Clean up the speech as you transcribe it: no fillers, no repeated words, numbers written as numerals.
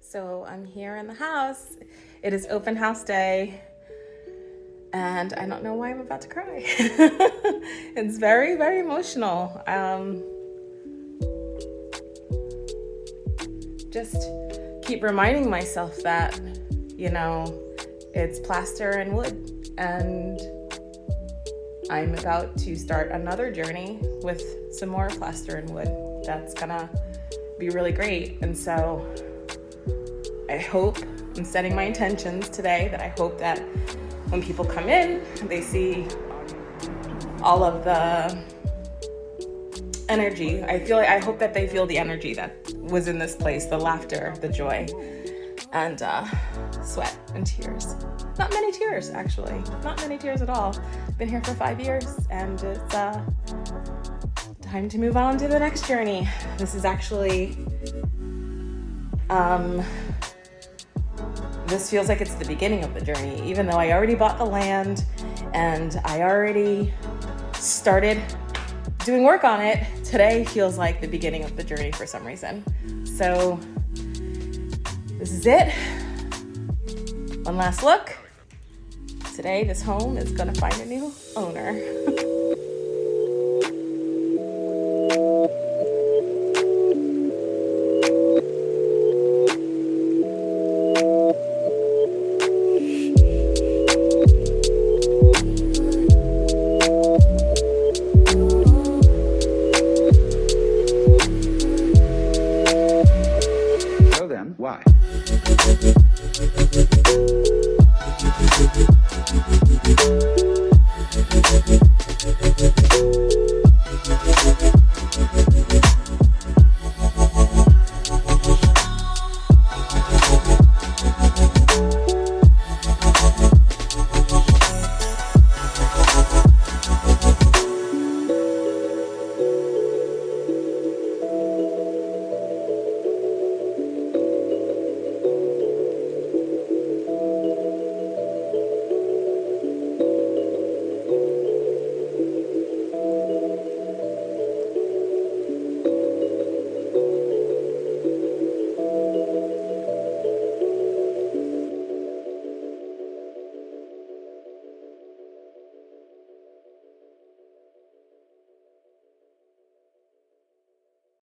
So I'm here in the house. It is open house day, and I don't know why I'm about to cry. It's very, very emotional. Just keep reminding myself that, it's plaster and wood, and I'm about to start another journey with some more plaster and wood. That's gonna be really great. And so I hope, I'm setting my intentions today, that I hope that when people come in, they see all of the energy. I hope that they feel the energy that was in this place, the laughter, the joy, and sweat and tears. Not many tears, actually. Not many tears at all. Been here for 5 years, and it's time to move on to the next journey. This is actually, this feels like it's the beginning of the journey, even though I already bought the land and I already started doing work on it. Today feels like the beginning of the journey for some reason. So this is it. One last look. Today, this home is gonna find a new owner. So then, why?